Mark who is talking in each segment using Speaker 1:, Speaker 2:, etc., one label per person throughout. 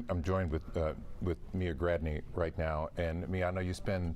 Speaker 1: I'm joined with Mia Gradney right now, and Mia, I know you spend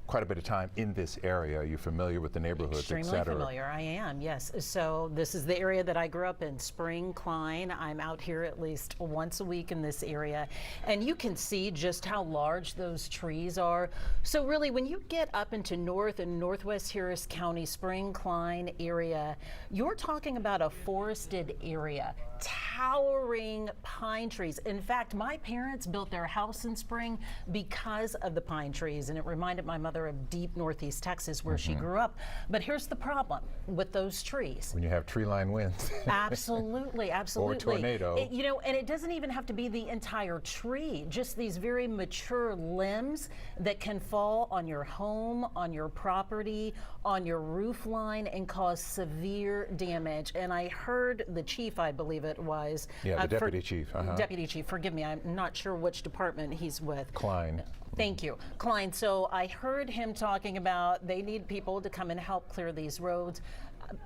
Speaker 1: quite a bit of time in this area. Are you familiar with the neighborhoods,
Speaker 2: Extremely
Speaker 1: et cetera?
Speaker 2: familiar, I am, yes. So this is the area that I grew up in, Spring, Klein. I'm out here at least once a week in this area, and you can see just how large those trees are. So really, when you get up into North and Northwest Harris County, Spring, Klein area, you're talking about a forested area, towering pine trees. In fact, my parents built their house in Spring because of the pine trees, and it reminded my mother of deep Northeast Texas where she grew up. But here's the problem with those trees.
Speaker 1: When you have tree-line winds.
Speaker 2: Absolutely, absolutely.
Speaker 1: Or tornado.
Speaker 2: You know, and it doesn't even have to be the entire tree, just these very mature limbs that can fall on your home, on your property, on your roof line, and cause severe damage. And I heard the chief, I believe it was.
Speaker 1: Yeah, the deputy chief.
Speaker 2: Deputy chief, forgive me, I'm not sure which department he's with.
Speaker 1: Klein.
Speaker 2: Thank you, Klein. So I heard him talking about they need people to come and help clear these roads.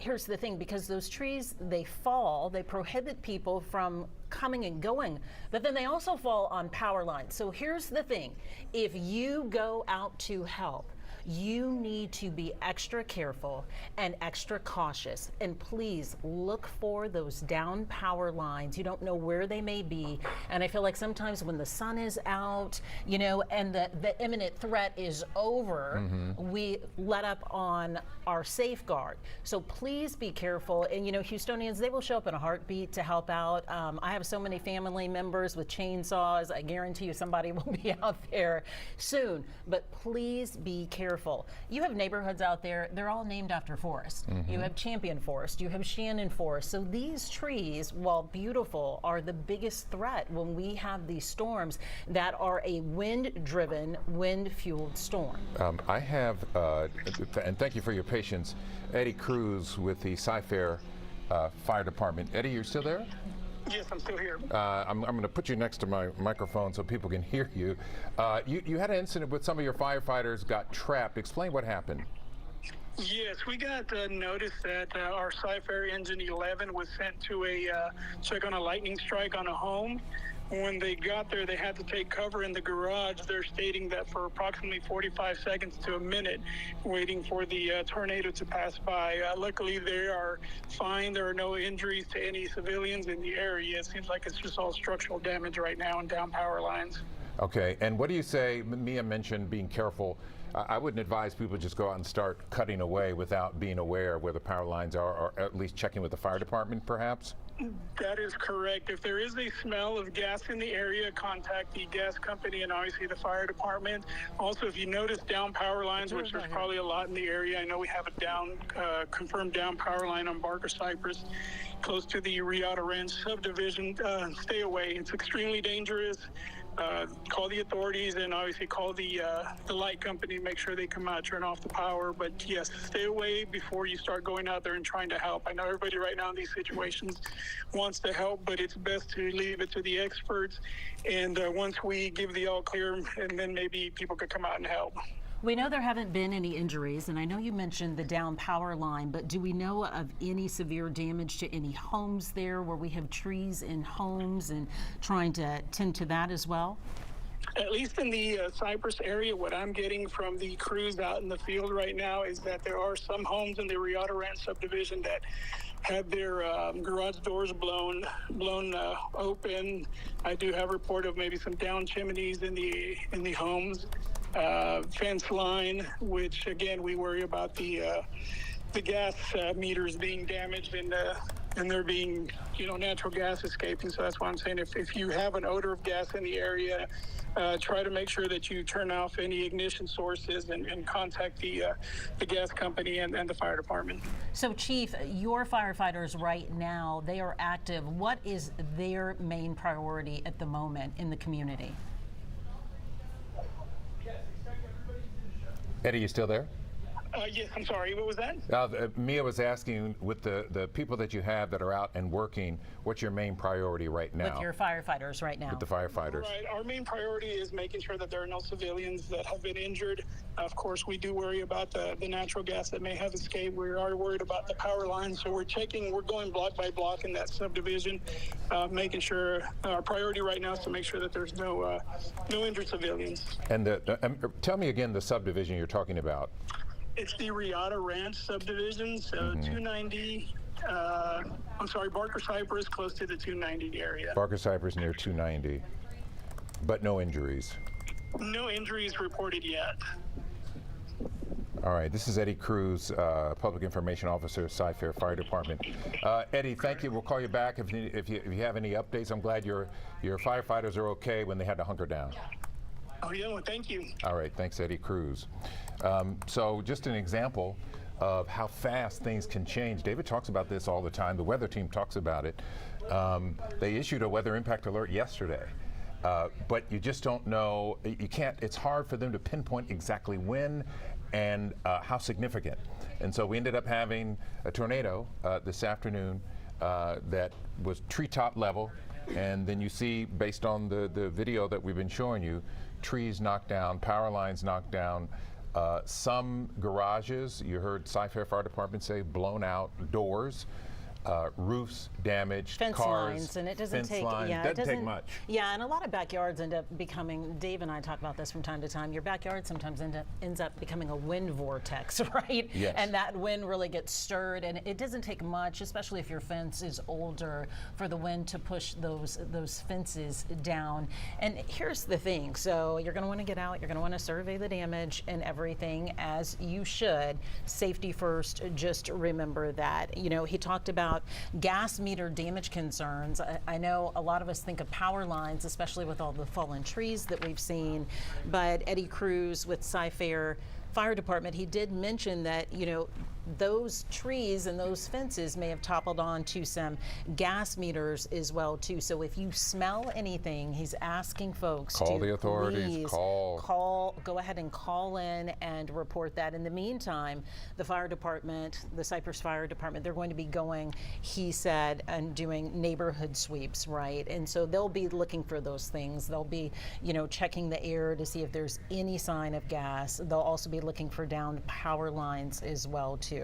Speaker 2: Here's the thing, because those trees, they fall, they prohibit people from coming and going, but then they also fall on power lines. So here's the thing, if you go out to help, you need to be extra careful and extra cautious, and please look for those down power lines. You don't know where they may be, and I feel like sometimes when the sun is out, you know, and the imminent threat is over, we let up on our safeguard. So please be careful, and you know, Houstonians, they will show up in a heartbeat to help out. I have so many family members with chainsaws. I guarantee you somebody will be out there soon, but please be careful. You have neighborhoods out there, they're all named after forests. You have Champion Forest, you have Shannon Forest. So these trees, while beautiful, are the biggest threat when we have these storms that are a wind-driven, wind-fueled storm.
Speaker 1: I have, and thank you for your patience, Eddie Cruz with the Cy-Fair Fire Department. Eddie, you're still there?
Speaker 3: Yes, I'm still here.
Speaker 1: I'm going to put you next to my microphone so people can hear you. You had an incident with some of your firefighters got trapped. Explain what happened.
Speaker 3: Yes, we got notice that our Cy-Fair Engine 11 was sent to check on a lightning strike on a home. When they got there, they had to take cover in the garage. They're stating that for approximately 45 seconds to a minute, waiting for the tornado to pass by. Luckily, they are fine. There are no injuries to any civilians in the area. It seems like it's just all structural damage right now and down power lines.
Speaker 1: Okay, and what do you say? Mia mentioned being careful. I wouldn't advise people just go out and start cutting away without being aware of where the power lines are, or at least checking with the fire department, perhaps?
Speaker 3: That is correct. If there is a smell of gas in the area, contact the gas company and obviously the fire department. Also, if you notice down power lines, which there's probably a lot in the area, I know we have a confirmed down power line on Barker Cypress, close to the Riata Ranch subdivision. Stay away. It's extremely dangerous. Call the authorities and obviously call the light company, make sure they come out, turn off the power. But yes, stay away before you start going out there and trying to help. I know everybody right now in these situations wants to help, but it's best to leave it to the experts. And once we give the all clear, and then maybe people could come out and help.
Speaker 2: We know there haven't been any injuries, and I know you mentioned the down power line, but do we know of any severe damage to any homes there where we have trees in homes and trying to tend to that as well?
Speaker 3: At least in the Cypress area, what I'm getting from the crews out in the field right now is that there are some homes in the Riata Ranch subdivision that had their garage doors blown open. I do have a report of maybe some down chimneys in the homes. Fence line, which again we worry about the gas meters being damaged and there being natural gas escaping. So that's why I'm saying if you have an odor of gas in the area, try to make sure that you turn off any ignition sources and contact the gas company and the fire department.
Speaker 2: So Chief, your firefighters right now, they are active. What is their main priority at the moment in the community?
Speaker 1: Eddie, you still there?
Speaker 3: Yes, I'm sorry. What was that?
Speaker 1: Mia was asking, with the people that you have that are out and working, what's your main priority right now?
Speaker 2: With your firefighters right now.
Speaker 1: With the firefighters.
Speaker 3: Right. Our main priority is making sure that there are no civilians that have been injured. Of course, we do worry about the natural gas that may have escaped. We are worried about the power lines. So we're going block by block in that subdivision, making sure our priority right now is to make sure that there's no injured civilians.
Speaker 1: And tell me again the subdivision you're talking about.
Speaker 3: It's the Riata Ranch subdivision, so 290. Barker Cypress, close to the 290 area.
Speaker 1: Barker Cypress near 290, but no injuries.
Speaker 3: No injuries reported yet.
Speaker 1: All right, this is Eddie Cruz, Public Information Officer, Cy-Fair Fire Department. Eddie, thank you. We'll call you back if you have any updates. I'm glad your firefighters are okay when they had to hunker down.
Speaker 3: Oh, yeah, well, thank you.
Speaker 1: All right, thanks, Eddie Cruz. So just an example of how fast things can change. David talks about this all the time. The weather team talks about it. They issued a weather impact alert yesterday. But you just don't know, you can't, it's hard for them to pinpoint exactly when and how significant. And so we ended up having a tornado this afternoon that was treetop level. And then you see, based on the video that we've been showing you, trees knocked down, power lines knocked down, some garages, you heard Cy-Fair Fire Department say, blown out, doors. Roofs damaged,
Speaker 2: Fence
Speaker 1: cars,
Speaker 2: lines, and it doesn't
Speaker 1: fence
Speaker 2: take
Speaker 1: lines.
Speaker 2: yeah,
Speaker 1: Doesn't
Speaker 2: it doesn't
Speaker 1: take much.
Speaker 2: Yeah, and a lot of backyards end up becoming. Dave and I talk about this from time to time. Your backyard sometimes ends up becoming a wind vortex, right?
Speaker 1: Yes.
Speaker 2: And that wind really gets stirred, and it doesn't take much, especially if your fence is older, for the wind to push those fences down. And here's the thing: so you're going to want to get out. You're going to want to survey the damage and everything, as you should. Safety first. Just remember that. You know, he talked about gas meter damage concerns. I know a lot of us think of power lines, especially with all the fallen trees that we've seen, but Eddie Cruz with Cy-Fair Fire Department, he did mention that, you know, those trees and those fences may have toppled onto some gas meters as well too. So if you smell anything, he's asking folks
Speaker 1: Call
Speaker 2: to
Speaker 1: the authorities.
Speaker 2: please go ahead and call in and report that. In the meantime, the fire department, the Cypress Fire Department, they're going to be going, he said, and doing neighborhood sweeps, right? And so they'll be looking for those things. They'll be, you know, checking the air to see if there's any sign of gas. They'll also be looking for downed power lines as well too.